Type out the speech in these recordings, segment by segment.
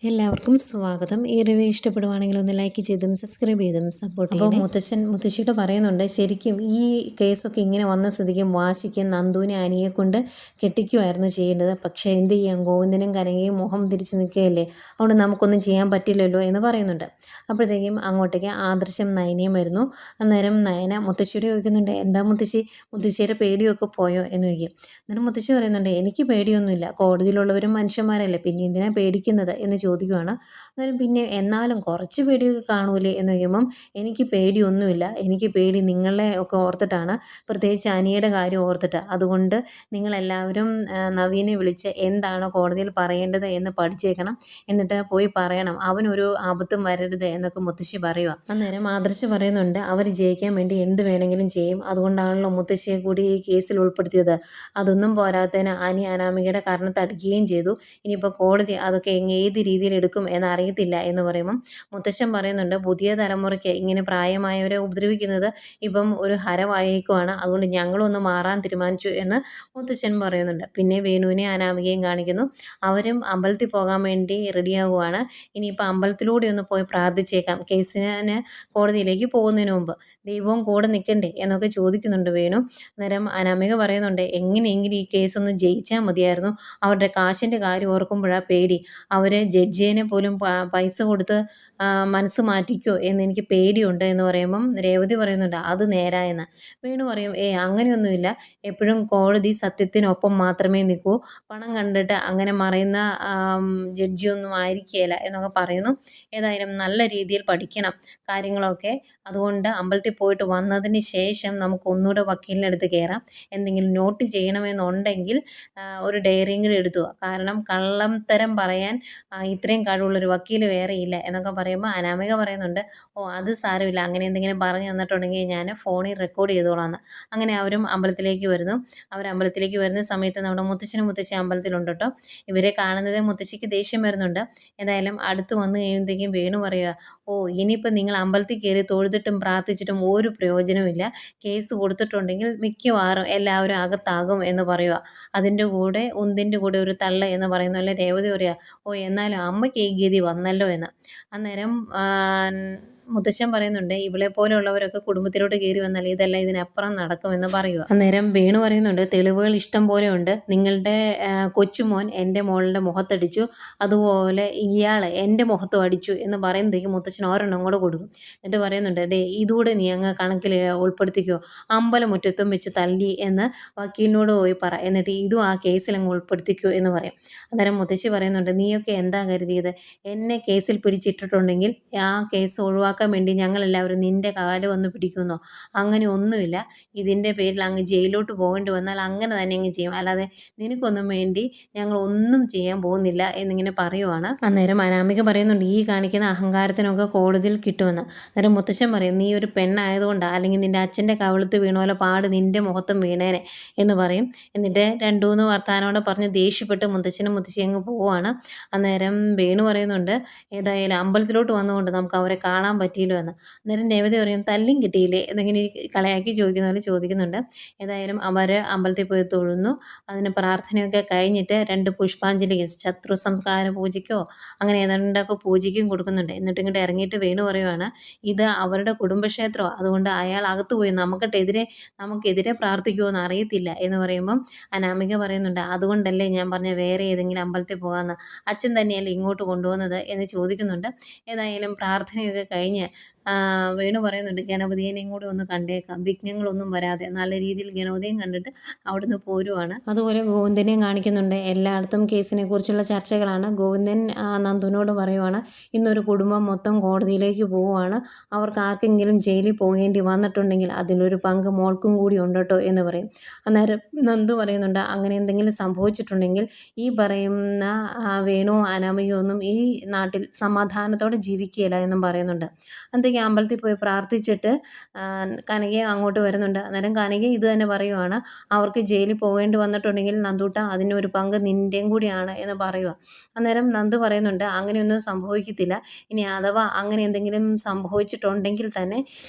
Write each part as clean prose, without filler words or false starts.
എല്ലാവർക്കും സ്വാഗതം. ഈ റിവ്യൂ ഇഷ്ടപ്പെടുവാണെങ്കിൽ ഒന്ന് ലൈക്ക് ചെയ്തും സബ്സ്ക്രൈബ് ചെയ്തും സപ്പോർട്ട് ചെയ്യണം. അപ്പോൾ മുത്തശ്ശിയോട് പറയുന്നുണ്ട്, ശരിക്കും ഈ കേസൊക്കെ ഇങ്ങനെ വന്ന സ്ഥിതിക്കും വാശിക്ക് നന്ദുവിനെ അനിയെ കൊണ്ട് കെട്ടിക്കുമായിരുന്നു ചെയ്യേണ്ടത്. പക്ഷേ എന്ത് ചെയ്യാം, ഗോവിന്ദനും കനകയും മുഖം തിരിച്ച് നിൽക്കുകയല്ലേ, അതുകൊണ്ട് നമുക്കൊന്നും ചെയ്യാൻ പറ്റില്ലല്ലോ എന്ന് പറയുന്നുണ്ട്. അപ്പോഴത്തേക്കും അങ്ങോട്ടേക്ക് ആദർശം നയനയും വരുന്നു. അന്നേരം നയന മുത്തശ്ശിയോട് ചോദിക്കുന്നുണ്ട്, എന്താ മുത്തശ്ശിയുടെ പേടിയൊക്കെ പോയോ എന്ന് ചോദിക്കും. അന്നേരം മുത്തശ്ശി പറയുന്നുണ്ട്, എനിക്ക് പേടിയൊന്നുമില്ല, കോടതിയിലുള്ളവരും മനുഷ്യന്മാരല്ലേ, പിന്നെ എന്തിനാ പേടിക്കുന്നത് എന്ന് ചോദിക്കുവാണ്. അന്നേരം പിന്നെ എന്നാലും കുറച്ച് പേടിയൊക്കെ കാണൂലേ എന്ന് ചോദിക്കുമ്പം, എനിക്ക് പേടിയൊന്നുമില്ല, എനിക്ക് പേടി നിങ്ങളെ ഒക്കെ ഓർത്തിട്ടാണ്, പ്രത്യേകിച്ച് അനിയുടെ കാര്യം ഓർത്തിട്ട്. അതുകൊണ്ട് നിങ്ങളെല്ലാവരും നവീനെ വിളിച്ച് എന്താണ് കോടതിയിൽ പറയേണ്ടത് എന്ന് പഠിച്ചേക്കണം, എന്നിട്ട് പോയി പറയണം, അവനൊരു ആപത്തും വരരുത് എന്നൊക്കെ മുത്തശ്ശി പറയുക. അന്നേരം ആദർശ് പറയുന്നുണ്ട്, അവർ ജയിക്കാൻ വേണ്ടി എന്ത് വേണമെങ്കിലും ചെയ്യും, അതുകൊണ്ടാണല്ലോ മുത്തശ്ശിയെ കൂടി ഈ കേസിൽ ഉൾപ്പെടുത്തിയത്. അതൊന്നും പോരാത്തതിന് അനാമികയുടെ കാരണത്ത് അടിക്കുകയും ചെയ്തു. ഇനിയിപ്പോൾ കോടതി അതൊക്കെ ഏത് രീതിയിൽ എടുക്കും എന്നറിയത്തില്ല എന്ന് പറയുമ്പം മുത്തശ്ശൻ പറയുന്നുണ്ട്, പുതിയ തലമുറയ്ക്ക് ഇങ്ങനെ പ്രായമായവരെ ഉപദ്രവിക്കുന്നത് ഇപ്പം ഒരു ഹരമായേക്കുവാണ്, അതുകൊണ്ട് ഞങ്ങളൊന്ന് മാറാൻ തീരുമാനിച്ചു എന്ന് മുത്തശ്ശൻ പറയുന്നുണ്ട്. പിന്നെ വേണുവിനെ അനാമികയും കാണിക്കുന്നു. അവരും അമ്പലത്തിൽ പോകാൻ വേണ്ടി റെഡിയാകുവാണ്. ഇനിയിപ്പോൾ അമ്പലത്തിലൂടെ ഒന്ന് പോയി പ്രാർത്ഥിച്ചേക്കാം, കേസിന് കോടതിയിലേക്ക് പോകുന്നതിന് മുമ്പ് ദൈവവും കൂടെ നിൽക്കണ്ടേ എന്നൊക്കെ ചോദിക്കുന്നുണ്ട് വേണു. അന്നേരം അനാമിക പറയുന്നുണ്ട്, എങ്ങനെയെങ്കിലും ഈ കേസൊന്ന് ജയിച്ചാൽ മതിയായിരുന്നു, അവരുടെ കാശിൻ്റെ കാര്യം ഓർക്കുമ്പോഴാണ് പേടി, അവർ ജഡ്ജിനെ പോലും പൈസ കൊടുത്ത് മനസ്സ് മാറ്റിക്കോ എന്നെനിക്ക് പേടിയുണ്ട് എന്ന് പറയുമ്പം രേവതി പറയുന്നുണ്ട്, അത് നേരായെന്ന്. വേണു പറയും, അങ്ങനെയൊന്നുമില്ല, എപ്പോഴും കോടതി സത്യത്തിനൊപ്പം മാത്രമേ നിൽക്കൂ, പണം കണ്ടിട്ട് അങ്ങനെ മറയുന്ന ജഡ്ജിയൊന്നും ആയിരിക്കുകയില്ല എന്നൊക്കെ പറയുന്നു. ഏതായാലും നല്ല രീതിയിൽ പഠിക്കണം കാര്യങ്ങളൊക്കെ, അതുകൊണ്ട് അമ്പലത്തിൽ പോയിട്ട് വന്നതിന് ശേഷം നമുക്ക് ഒന്നുകൂടെ വക്കീലിൻ്റെ അടുത്ത് കയറാം, എന്തെങ്കിലും നോട്ട് ചെയ്യണമെന്നുണ്ടെങ്കിൽ ഒരു ഡയറിയും കൂടി എടുത്തു, കാരണം കള്ളം തരം പറയാൻ ഇത്രയും കഴിവുള്ളൊരു വക്കീൽ വേറെ ഇല്ല എന്നൊക്കെ പറയുമ്പോൾ അനാമിക പറയുന്നുണ്ട്, അത് സാരമില്ല, അങ്ങനെ എന്തെങ്കിലും പറഞ്ഞു തന്നിട്ടുണ്ടെങ്കിൽ ഞാൻ ഫോണിൽ റെക്കോർഡ് ചെയ്തോളാമെന്ന്. അങ്ങനെ അവരും അമ്പലത്തിലേക്ക് വരുന്നു. അമ്പലത്തിലേക്ക് വരുന്ന സമയത്ത് നമ്മുടെ മുത്തശ്ശി അമ്പലത്തിലുണ്ട് കേട്ടോ. ഇവരെ കാണുന്നത് മുത്തശ്ശിക്ക് ദേഷ്യം വരുന്നുണ്ട്. ഏതായാലും അടുത്ത് വന്നു കഴിയുമ്പോഴത്തേക്കും വേണു പറയുക, ഇനിയിപ്പോൾ നിങ്ങൾ അമ്പലത്തിൽ കയറി തൊഴുതിട്ടും പ്രാർത്ഥിച്ചിട്ടും ഒരു പ്രയോജനമില്ല, കേസ് കൊടുത്തിട്ടുണ്ടെങ്കിൽ മിക്കവാറും എല്ലാവരും അകത്താകും എന്ന് പറയുക. അതിൻ്റെ കൂടെ ഉന്തിൻ്റെ കൂടെ ഒരു തള്ള എന്ന് പറയുന്ന പോലെ രേവതി പറയുക, എന്നാലും അമ്മയ്ക്ക് ഈ ഗതി വന്നല്ലോ എന്ന്. അന്നേരം മുത്തശ്ശൻ പറയുന്നുണ്ട്, ഇവളെ പോലെയുള്ളവരൊക്കെ കുടുംബത്തിലോട്ട് കയറി വന്നാൽ ഇതെല്ലാം ഇതിനപ്പുറം നടക്കുമെന്ന് പറയുക. അന്നേരം വേണു പറയുന്നുണ്ട്, തെളിവുകൾ ഇഷ്ടം പോലെ ഉണ്ട്, നിങ്ങളുടെ കൊച്ചുമോൻ എൻ്റെ മോളുടെ മുഖത്തടിച്ചു, അതുപോലെ ഇയാൾ എൻ്റെ മുഖത്തും അടിച്ചു എന്ന് പറയുമ്പോഴത്തേക്കും മുത്തശ്ശൻ ഒരെണ്ണം കൂടെ കൊടുക്കും. എന്നിട്ട് പറയുന്നുണ്ട്, ഇതുകൂടെ നീ അങ്ങ് കണക്കിൽ ഉൾപ്പെടുത്തിക്കോ, അമ്പലമുറ്റത്തും വെച്ച് തല്ലി എന്ന് വക്കീലിനോട് പോയി പറ, എന്നിട്ട് ഇതും ആ കേസിലങ്ങ് ഉൾപ്പെടുത്തിക്കോ എന്ന് പറയും. അന്നേരം മുത്തശ്ശി പറയുന്നുണ്ട്, നീയൊക്കെ എന്താ കരുതിയത്, എന്നെ കേസിൽ പിടിച്ചിട്ടിട്ടുണ്ടെങ്കിൽ ആ കേസ് ഒഴിവാക്കാൻ വേണ്ടി ഞങ്ങളെല്ലാവരും നിൻ്റെ കാലം ഒന്ന് പിടിക്കുന്നോ? അങ്ങനെ ഒന്നുമില്ല, ഇതിൻ്റെ പേരിൽ അങ്ങ് ജയിലോട്ട് പോകേണ്ടി വന്നാൽ അങ്ങനെ തന്നെ അങ്ങ് ചെയ്യും, അല്ലാതെ നിനക്കൊന്നും വേണ്ടി ഞങ്ങൾ ഒന്നും ചെയ്യാൻ പോകുന്നില്ല എന്നിങ്ങനെ പറയുവാണ്. അന്നേരം അനാമിക പറയുന്നുണ്ട്, ഈ കാണിക്കുന്ന അഹങ്കാരത്തിനൊക്കെ കോടതിയിൽ കിട്ടുമെന്ന്. അന്നേരം മുത്തശ്ശൻ പറയും, നീ ഒരു പെണ്ണായതുകൊണ്ടാണ്, അല്ലെങ്കിൽ നിൻ്റെ അച്ഛൻ്റെ കവിളത്ത് വീണ പോലെ പാട് നിൻ്റെ മുഖത്തും വീണേനെ എന്ന് പറയും. എന്നിട്ട് 2-3 വർത്താനോടെ പറഞ്ഞ് ദേഷ്യപ്പെട്ട് മുത്തശ്ശി അങ്ങ് പോവുകയാണ്. അന്നേരം വേണു പറയുന്നുണ്ട്, ഏതായാലും അമ്പലത്തിലോട്ട് വന്നുകൊണ്ട് നമുക്ക് അവരെ കാണാൻ പറ്റിയല്ലോ എന്ന്. അന്നേരം രേവതി പറയും, തല്ലും കിട്ടിയില്ലേ എന്നിങ്ങനെ കളയാക്കി ചോദിക്കുന്ന പോലെ ചോദിക്കുന്നുണ്ട്. ഏതായാലും അവർ അമ്പലത്തിൽ പോയി തൊഴുന്നു. അതിന് പ്രാർത്ഥനയൊക്കെ കഴിഞ്ഞിട്ട് 2 പുഷ്പാഞ്ജലിയും ശത്രു സംഹാര പൂജയ്ക്കോ അങ്ങനെ ഏതാണ്ടൊക്കെ പൂജയ്ക്കും കൊടുക്കുന്നുണ്ട്. എന്നിട്ട് ഇങ്ങോട്ട് ഇറങ്ങിയിട്ട് വേണു പറയുവാണ്, ഇത് അവരുടെ കുടുംബക്ഷേത്രമാണ്, അതുകൊണ്ട് അയാൾ അകത്ത് പോയി നമുക്കെതിരെ പ്രാർത്ഥിക്കുമോ എന്ന് അറിയത്തില്ല എന്ന് പറയുമ്പം അനാമിക പറയുന്നുണ്ട്, അതുകൊണ്ടല്ലേ ഞാൻ പറഞ്ഞ വേറെ ഏതെങ്കിലും അമ്പലത്തിൽ പോകാമെന്ന്, അച്ഛൻ തന്നെയല്ലേ ഇങ്ങോട്ട് കൊണ്ടുവന്നത് എന്ന് ചോദിക്കുന്നുണ്ട്. ഏതായാലും പ്രാർത്ഥനയൊക്കെ കഴിഞ്ഞ് വേണു പറയുന്നുണ്ട്, ഗണപതിയെയും കൂടി ഒന്ന് കണ്ടേക്കാം, വിഘ്നങ്ങളൊന്നും വരാതെ നല്ല രീതിയിൽ ഗണപതിയും കണ്ടിട്ട് അവിടുന്ന് പോരുവാണ്. അതുപോലെ ഗോവിന്ദനെയും കാണിക്കുന്നുണ്ട്. എല്ലായിടത്തും കേസിനെ കുറിച്ചുള്ള ചർച്ചകളാണ്. ഗോവിന്ദൻ നന്ദുവിനോട് പറയുവാണ്, ഇന്നൊരു കുടുംബം മൊത്തം കോടതിയിലേക്ക് പോവുകയാണ്, അവർക്ക് ആർക്കെങ്കിലും ജയിലിൽ പോകേണ്ടി വന്നിട്ടുണ്ടെങ്കിൽ അതിലൊരു പങ്ക് മോൾക്കും കൂടി ഉണ്ട് കേട്ടോ എന്ന് പറയും. അന്നേരം നന്ദു പറയുന്നുണ്ട്, അങ്ങനെ എന്തെങ്കിലും സംഭവിച്ചിട്ടുണ്ടെങ്കിൽ ഈ പറയുന്ന വേണു അനാമികയൊന്നും ഈ നാട്ടിൽ സമാധാനത്തോടെ ജീവിക്കുകയില്ല എന്നും പറയുന്നുണ്ട്. അന്നേക്ക് അപ്പോഴത്തേക്കും അമ്പലത്തിൽ പോയി പ്രാർത്ഥിച്ചിട്ട് കനകയും അങ്ങോട്ട് വരുന്നുണ്ട്. അന്നേരം കനക ഇത് തന്നെ പറയുവാണ്, അവർക്ക് ജയിലിൽ പോകേണ്ടി വന്നിട്ടുണ്ടെങ്കിൽ നന്ദൂട്ട അതിനൊരു പങ്ക് നിൻ്റെയും കൂടിയാണ് എന്ന് പറയുക. അന്നേരം നന്ദു പറയുന്നുണ്ട്, അങ്ങനെയൊന്നും സംഭവിക്കത്തില്ല. ഇനി അഥവാ അങ്ങനെ എന്തെങ്കിലും സംഭവിച്ചിട്ടുണ്ടെങ്കിൽ തന്നെ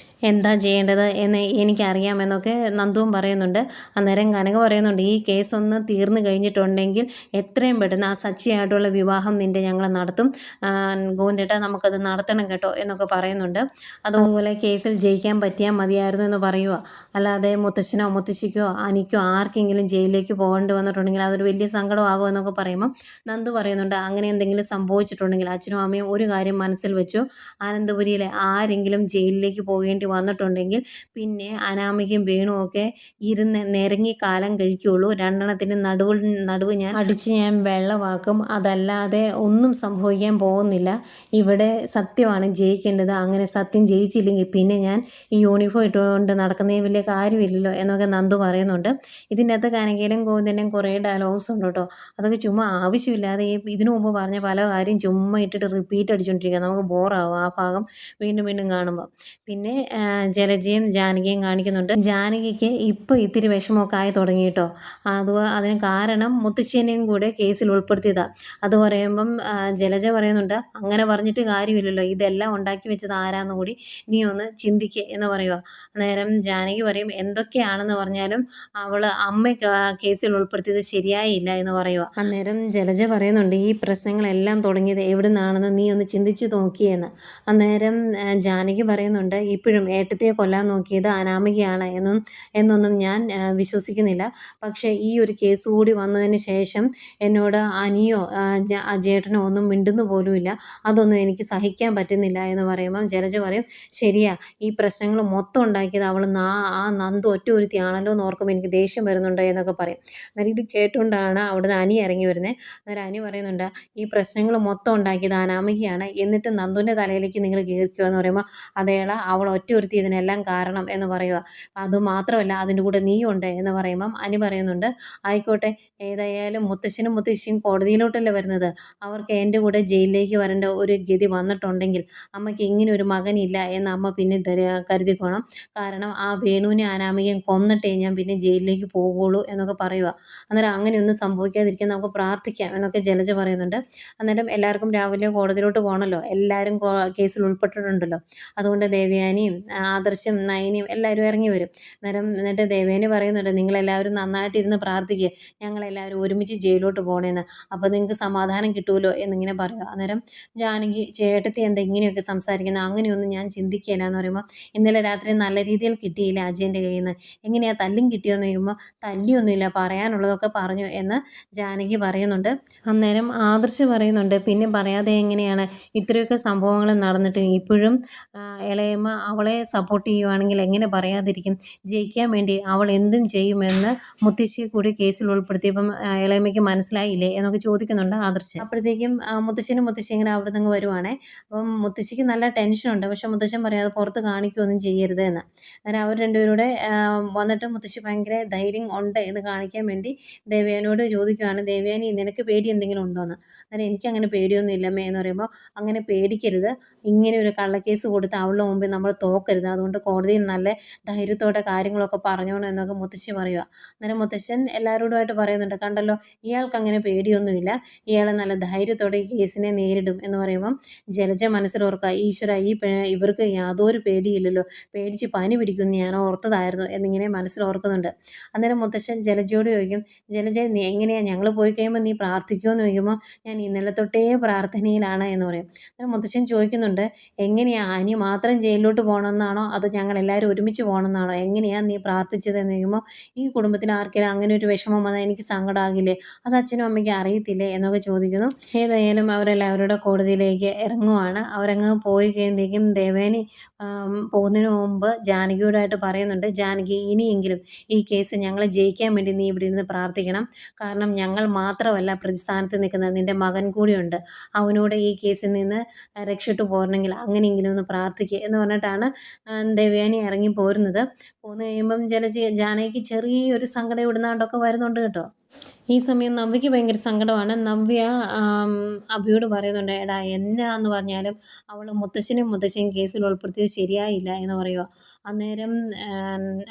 എന്താ ചെയ്യേണ്ടത് എന്ന് എനിക്കറിയാമെന്നൊക്കെ നന്ദുവും പറയുന്നുണ്ട്. അന്നേരം കനക പറയുന്നുണ്ട്, ഈ കേസൊന്ന് തീർന്നു കഴിഞ്ഞിട്ടുണ്ടെങ്കിൽ എത്രയും പെട്ടെന്ന് ആ സച്ചിയായിട്ടുള്ള വിവാഹം ഞങ്ങൾ നടത്തും. ഗോവിന്ദേട്ടാ നമുക്കത് നടത്തണം കേട്ടോ എന്നൊക്കെ പറയുന്നുണ്ട്. അതുപോലെ കേസിൽ ജയിക്കാൻ പറ്റിയാൽ മതിയായിരുന്നു എന്ന് പറയുക. അല്ലാതെ മുത്തശ്ശനോ മുത്തശ്ശിക്കോ അനിക്കോ ആർക്കെങ്കിലും ജയിലിലേക്ക് പോകേണ്ടി വന്നിട്ടുണ്ടെങ്കിൽ അതൊരു വലിയ സങ്കടമാകും എന്നൊക്കെ പറയുമ്പം നന്ദു പറയുന്നുണ്ട്, അങ്ങനെ എന്തെങ്കിലും സംഭവിച്ചിട്ടുണ്ടെങ്കിൽ അച്ഛനും അമ്മയും ഒരു കാര്യം മനസ്സിൽ വെച്ചു, ആനന്ദപുരിയിലെ ആരെങ്കിലും ജയിലിലേക്ക് പോകേണ്ടി വന്നിട്ടുണ്ടെങ്കിൽ പിന്നെ അനാമികയും വേണുമൊക്കെ ഇരുന്ന് നിരങ്ങി കാലം കഴിക്കുകയുള്ളൂ. രണ്ടെണ്ണത്തിൻ്റെ നടുവ് ഞാൻ വെള്ളമാക്കും. അതല്ലാതെ ഒന്നും സംഭവിക്കാൻ പോകുന്നില്ല. ഇവിടെ സത്യമാണ് ജയിക്കേണ്ടത്. അങ്ങനെ സത്യം ജയിച്ചില്ലെങ്കിൽ പിന്നെ ഞാൻ ഈ യൂണിഫോം ഇട്ടുകൊണ്ട് നടക്കുന്നതിന് വലിയ കാര്യമില്ലല്ലോ എന്നൊക്കെ നന്ദു പറയുന്നുണ്ട്. ഇതിൻ്റെ അകത്ത് കനകയിലും ഗോവിന്ദൻ്റെയും കുറേ ഡയലോഗ്സ് ഉണ്ട് കേട്ടോ. അതൊക്കെ ചുമ്മാ ആവശ്യമില്ലാതെ ഇതിനു മുമ്പ് പറഞ്ഞ പല കാര്യം ചുമ്മാ ഇട്ടിട്ട് റിപ്പീറ്റ് അടിച്ചുകൊണ്ടിരിക്കുക. നമുക്ക് ബോറാവും ആ ഭാഗം വീണ്ടും വീണ്ടും കാണുമ്പോൾ. പിന്നെ ജലജയും ജാനകിയും കാണിക്കുന്നുണ്ട്. ജാനകിക്ക് ഇപ്പോൾ ഇത്തിരി വിഷമമൊക്കെ ആയി തുടങ്ങി കേട്ടോ. അതിന് കാരണം മുത്തശ്ശിനെയും കൂടെ കേസിൽ ഉൾപ്പെടുത്തിയതാണ്. അത് പറയുമ്പം ജലജ പറയുന്നുണ്ട്, അങ്ങനെ പറഞ്ഞിട്ട് കാര്യമില്ലല്ലോ, ഇതെല്ലാം ഉണ്ടാക്കി വെച്ചത് ആരാന്ന് കൂടി നീ ഒന്ന് ചിന്തിക്കുക എന്ന് പറയുക. അന്നേരം ജാനകി പറയും, എന്തൊക്കെയാണെന്ന് പറഞ്ഞാലും അവൾ അമ്മ കേസിൽ ഉൾപ്പെടുത്തിയത് ശരിയായില്ല എന്ന് പറയുക. അന്നേരം ജലജ പറയുന്നുണ്ട്, ഈ പ്രശ്നങ്ങളെല്ലാം തുടങ്ങിയത് എവിടെ നിന്നാണെന്ന് നീ ഒന്ന് ചിന്തിച്ചു നോക്കിയെന്ന്. അന്നേരം ജാനകി പറയുന്നുണ്ട്, ഇപ്പോഴും ഏട്ടത്തിയെ കൊല്ലാൻ നോക്കിയത് അനാമികയാണ് എന്നൊന്നും ഞാൻ വിശ്വസിക്കുന്നില്ല. പക്ഷേ ഈ ഒരു കേസ് കൂടി വന്നതിന് ശേഷം എന്നോട് അനിയോ ജേട്ടനോ ഒന്നും മിണ്ടുന്നു പോലുമില്ല. അതൊന്നും എനിക്ക് സഹിക്കാൻ പറ്റുന്നില്ല എന്ന് പറയുമ്പം ജലജ പറയും, ശരിയാ, ഈ പ്രശ്നങ്ങൾ മൊത്തം ഉണ്ടാക്കിയത് അവൾ ആ നന്ദു ഒറ്റ ഒരുത്തിയാണല്ലോ എന്ന് ഓർക്കുമ്പോൾ എനിക്ക് ദേഷ്യം വരുന്നുണ്ട് എന്നൊക്കെ പറയും. അന്നേരം ഇത് കേട്ടുകൊണ്ടാണ് അവിടുന്ന് അനി ഇറങ്ങി വരുന്നത്. അന്നേരം അനി പറയുന്നുണ്ട്, ഈ പ്രശ്നങ്ങൾ മൊത്തം ഉണ്ടാക്കിയത് അനാമികയാണ്, എന്നിട്ട് നന്ദുവിൻ്റെ തലയിലേക്ക് നിങ്ങൾ കയറിക്കുക എന്ന് പറയുമ്പോൾ അതേള അവൾ ഒറ്റ ഒരുത്തി ഇതിനെല്ലാം കാരണം എന്ന് പറയുക. അതുമാത്രമല്ല അതിൻ്റെ കൂടെ നീയുണ്ട് എന്ന് പറയുമ്പം അനി പറയുന്നുണ്ട്, ആയിക്കോട്ടെ, ഏതായാലും മുത്തശ്ശനും മുത്തശ്ശിയും കോടതിയിലോട്ടല്ലേ വരുന്നത്, അവർക്ക് എൻ്റെ കൂടെ ജയിലിലേക്ക് വരേണ്ട ഒരു ഗതി വന്നിട്ടുണ്ടെങ്കിൽ അമ്മയ്ക്ക് ഇങ്ങനെ ഒരു മകനില്ല എന്ന് അമ്മ പിന്നെ കരുതിക്കോണം. കാരണം ആ വേണുവിനെ അനാമികയും കൊന്നിട്ടേ ഞാൻ പിന്നെ ജയിലിലേക്ക് പോകുള്ളൂ എന്നൊക്കെ പറയുക. അന്നേരം അങ്ങനെയൊന്നും സംഭവിക്കാതിരിക്കാൻ നമുക്ക് പ്രാർത്ഥിക്കാം എന്നൊക്കെ ജലജ പറയുന്നുണ്ട്. അന്നേരം എല്ലാവർക്കും രാവിലെ കോടതിയിലോട്ട് പോകണമല്ലോ, എല്ലാവരും കേസിൽ ഉൾപ്പെട്ടിട്ടുണ്ടല്ലോ. അതുകൊണ്ട് ദേവയാനിയും ആദർശം നയനിയും എല്ലാവരും ഇറങ്ങി വരും. എന്നിട്ട് ദേവയാനി പറയുന്നുണ്ട്, നിങ്ങളെല്ലാവരും നന്നായിട്ടിരുന്ന് പ്രാർത്ഥിക്കുക, ഞങ്ങളെല്ലാവരും ഒരുമിച്ച് ജയിലിലോട്ട് പോകണമെന്ന്, അപ്പോൾ നിങ്ങൾക്ക് സമാധാനം കിട്ടുമല്ലോ എന്നിങ്ങനെ പറയുക. അന്നേരം ജാനകി, ചേട്ടത്തി എന്താ ഇങ്ങനെയൊക്കെ സംസാരിക്കുന്നത്, അങ്ങനെയൊന്നും ഞാൻ ചിന്തിക്കുകയില്ല എന്ന് പറയുമ്പോൾ, ഇന്നലെ രാത്രി നല്ല രീതിയിൽ കിട്ടിയില്ല അജയൻ്റെ കയ്യിൽ നിന്ന്, എങ്ങനെയാ തല്ലും കിട്ടിയോന്ന് ചോദിക്കുമ്പോൾ തല്ലിയൊന്നുമില്ല, പറയാനുള്ളതൊക്കെ പറഞ്ഞു എന്ന് ജാനകി പറയുന്നുണ്ട്. അന്നേരം ആദർശ് പറയുന്നുണ്ട്, പിന്നെ പറയാതെ എങ്ങനെയാണ്, ഇത്രയൊക്കെ സംഭവങ്ങൾ നടന്നിട്ട് ഇപ്പോഴും ഇളയമ്മ അവളെ സപ്പോർട്ട് ചെയ്യുവാണെങ്കിൽ എങ്ങനെ പറയാതിരിക്കും, ജയിക്കാൻ വേണ്ടി അവൾ എന്തും ചെയ്യുമെന്ന് മുത്തശ്ശിയെ കൂടി കേസിൽ ഉൾപ്പെടുത്തിയപ്പം ഇളയമ്മയ്ക്ക് മനസ്സിലായില്ലേ എന്നൊക്കെ ചോദിക്കുന്നുണ്ട് ആദർശ്. അപ്പോഴത്തേക്കും മുത്തശ്ശനും മുത്തശ്ശി ഇങ്ങനെ അവിടെ നിന്ന് വരുവാണേ. അപ്പം മുത്തശ്ശിക്ക് നല്ല ടെൻഷനുണ്ട്. പക്ഷെ മുത്തശ്ശൻ പറയാതെ പുറത്ത് കാണിക്കുകയൊന്നും ചെയ്യരുത് എന്ന്. അന്നേരം അവർ രണ്ടുപേരുടെ വന്നിട്ട് മുത്തശ്ശി ഭയങ്കര ധൈര്യം ഉണ്ട് എന്ന് കാണിക്കാൻ വേണ്ടി ദേവയാനിയോട് ചോദിക്കുകയാണ്, ദേവയാനി നിനക്ക് പേടി എന്തെങ്കിലും ഉണ്ടോയെന്ന്. അന്നേരം എനിക്കങ്ങനെ പേടിയൊന്നും ഇല്ലമ്മേ എന്ന് പറയുമ്പോൾ, അങ്ങനെ പേടിക്കരുത്, ഇങ്ങനെ ഒരു കള്ളക്കേസ് കൊടുത്ത് അവളുടെ മുമ്പിൽ നമ്മൾ തോക്കരുത്, അതുകൊണ്ട് കോടതിയിൽ നല്ല ധൈര്യത്തോടെ കാര്യങ്ങളൊക്കെ പറഞ്ഞോണം എന്നൊക്കെ മുത്തശ്ശി പറയുക. അന്നേരം മുത്തശ്ശൻ എല്ലാവരോടുമായിട്ട് പറയുന്നുണ്ട്, കണ്ടല്ലോ, ഇയാൾക്ക് അങ്ങനെ പേടിയൊന്നുമില്ല, ഇയാൾ നല്ല ധൈര്യത്തോടെ ഈ കേസിനെ നേരിടും എന്ന് പറയുമ്പം ജലജ മനസ്സിലോർക്കുക, ഈശ്വര, ഇവർക്ക് യാതൊരു പേടിയില്ലല്ലോ, പേടിച്ച് പനി പിടിക്കുമെന്ന് ഞാൻ ഓർത്തതായിരുന്നു എന്നിങ്ങനെ മനസ്സിലോർക്കുന്നുണ്ട്. അന്നേരം മുത്തശ്ശൻ ജലജയോട് ചോദിക്കും, ജലജ നീ എങ്ങനെയാണ്, ഞങ്ങൾ പോയി കഴിയുമ്പോൾ നീ പ്രാർത്ഥിക്കുമോ എന്ന് ചോദിക്കുമ്പോൾ, ഞാൻ ഇന്നലെ തൊട്ടേ പ്രാർത്ഥനയിലാണ് എന്ന് പറയും. അന്നേരം മുത്തശ്ശൻ ചോദിക്കുന്നുണ്ട്, എങ്ങനെയാണ്, അനി മാത്രം ജയിലിലോട്ട് പോകണമെന്നാണോ അതോ ഞങ്ങളെല്ലാവരും ഒരുമിച്ച് പോകണമെന്നാണോ, എങ്ങനെയാണ് നീ പ്രാർത്ഥിച്ചതെന്ന് ചോദിക്കുമ്പോൾ, ഈ കുടുംബത്തിൽ ആർക്കെങ്കിലും അങ്ങനെ ഒരു വിഷമം വന്നാൽ എനിക്ക് സങ്കടമാകില്ലേ, അത് അച്ഛനും അമ്മയ്ക്കും അറിയത്തില്ലേ എന്നൊക്കെ ചോദിക്കുന്നു. ഏതായാലും അവരെല്ലാവരുടെ കോടതിയിലേക്ക് ഇറങ്ങുവാണ്. അവരങ്ങ് പോയി കഴിയുമ്പോഴേക്കും ദേവേനി പോകുന്നതിന് മുമ്പ് ജാനകിയോടായിട്ട് പറയുന്നുണ്ട്, ജാനകി, ഇനിയെങ്കിലും ഈ കേസ് ഞങ്ങൾ ജയിക്കാൻ വേണ്ടി നീ ഇവിടെ ഇരുന്ന് പ്രാർത്ഥിക്കണം. കാരണം ഞങ്ങൾ മാത്രമല്ല പ്രതിസ്ഥാനത്ത് നിൽക്കുന്നത്, നിൻ്റെ മകൻ കൂടിയുണ്ട്, അവനോട് ഈ കേസിൽ നിന്ന് രക്ഷപ്പെട്ടു പോരണമെങ്കിൽ അങ്ങനെയെങ്കിലും ഒന്ന് പ്രാർത്ഥിക്കുക എന്ന് പറഞ്ഞിട്ടാണ് ദേവയാനി ഇറങ്ങി പോരുന്നത്. പോന്നു കഴിയുമ്പം ജാനകിക്ക് ചെറിയൊരു സങ്കടം ഇവിടുന്നാണ്ടൊക്കെ വരുന്നുണ്ട് കേട്ടോ. ഈ സമയം നവ്യയ്ക്ക് ഭയങ്കര സങ്കടമാണ്. നവ്യ അഭിയോട് പറയുന്നുണ്ട്, "എടാ എന്നാന്ന് പറഞ്ഞാലും അവൾ മുത്തശ്ശനെയും മുത്തശ്ശിയെയും കേസിൽ ഉൾപ്പെടുത്തിയത് ശരിയായില്ല" എന്ന് പറയുക. അന്നേരം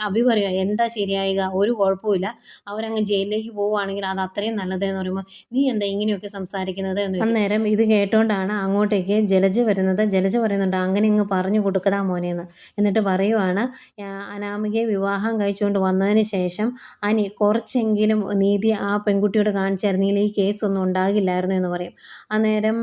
അഭി പറയുക, "എന്താ ശരിയായിക? ഒരു കുഴപ്പമില്ല. അവരങ്ങ് ജയിലിലേക്ക് പോവുകയാണെങ്കിൽ അത് അത്രയും നല്ലതെന്ന് പറയുമ്പോൾ നീ എന്താ ഇങ്ങനെയൊക്കെ സംസാരിക്കുന്നത് എന്ന് ചോദിക്കും. അന്നേരം ഇത് കേട്ടോണ്ടാണ് അങ്ങോട്ടേക്ക് ജലജ വരുന്നത്. ജലജ പറയുന്നുണ്ട്, "അങ്ങനെ ഇങ്ങ് പറഞ്ഞു കൊടുക്കടാ മോനെന്ന്." എന്നിട്ട് പറയുവാണ്, അനാമികയെ വിവാഹം കഴിച്ചുകൊണ്ട് വന്നതിന് ശേഷം അനി കുറച്ചെങ്കിലും നീതി ആ പെൺകുട്ടിയോട് കാണിച്ചായിരുന്നെങ്കിൽ ഈ കേസൊന്നും ഉണ്ടാകില്ലായിരുന്നു എന്ന് പറയും. അന്നേരം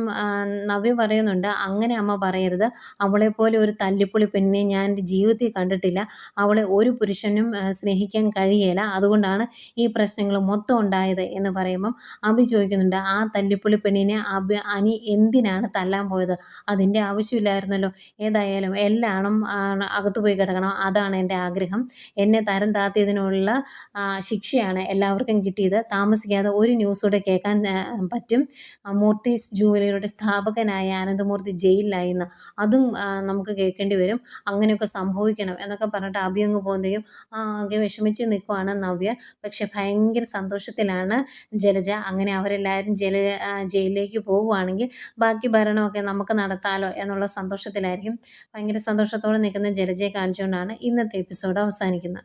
നവ്യ പറയുന്നുണ്ട്, "അങ്ങനെ അമ്മ പറയരുത്. അവളെപ്പോലെ ഒരു തല്ലിപ്പൊളി പെണ്ണിനെ ഞാൻ എൻ്റെ ജീവിതത്തിൽ കണ്ടിട്ടില്ല. അവളെ ഒരു പുരുഷനും സ്നേഹിക്കാൻ കഴിയില്ല. അതുകൊണ്ടാണ് ഈ പ്രശ്നങ്ങൾ മൊത്തം ഉണ്ടായത്" എന്ന് പറയുമ്പം അഭി ചോദിക്കുന്നുണ്ട്, "ആ തല്ലിപ്പൊളി പെണ്ണിനെ അനി എന്തിനാണ് തല്ലാൻ പോയത്? അതിൻ്റെ ആവശ്യമില്ലായിരുന്നല്ലോ. ഏതായാലും എല്ലാണും അകത്ത് പോയി കിടക്കണം. അതാണ് എൻ്റെ ആഗ്രഹം. എന്നെ തരം താഴ്ത്തിയതിനുള്ള ശിക്ഷയാണ് എല്ലാവർക്കും കിട്ടിയത്. താമസിക്കാതെ ഒരു ന്യൂസ് കൂടെ കേൾക്കാൻ പറ്റും. മൂർത്തീസ് ജുവലറിയുടെ സ്ഥാപകനായ അനന്തമൂർത്തി ജയിലിലായിന്ന്. അതും നമുക്ക് കേൾക്കേണ്ടി വരും. അങ്ങനെയൊക്കെ സംഭവിക്കണം" എന്നൊക്കെ പറഞ്ഞിട്ട് അഭി അങ്ങ് പോകുന്നതെയും ആകെ വിഷമിച്ച് നിൽക്കുവാണ് നവ്യ. പക്ഷെ ഭയങ്കര സന്തോഷത്തിലാണ് ജലജ. അങ്ങനെ അവരെല്ലാവരും ജയിലിലേക്ക് പോവുകയാണെങ്കിൽ ബാക്കി ഭരണമൊക്കെ നമുക്ക് നടത്താമല്ലോ എന്നുള്ള സന്തോഷത്തിലായിരിക്കും. ഭയങ്കര സന്തോഷത്തോടെ നിൽക്കുന്ന ജലജയെ കാണിച്ചുകൊണ്ടാണ് ഇന്നത്തെ എപ്പിസോഡ് അവസാനിക്കുന്നത്.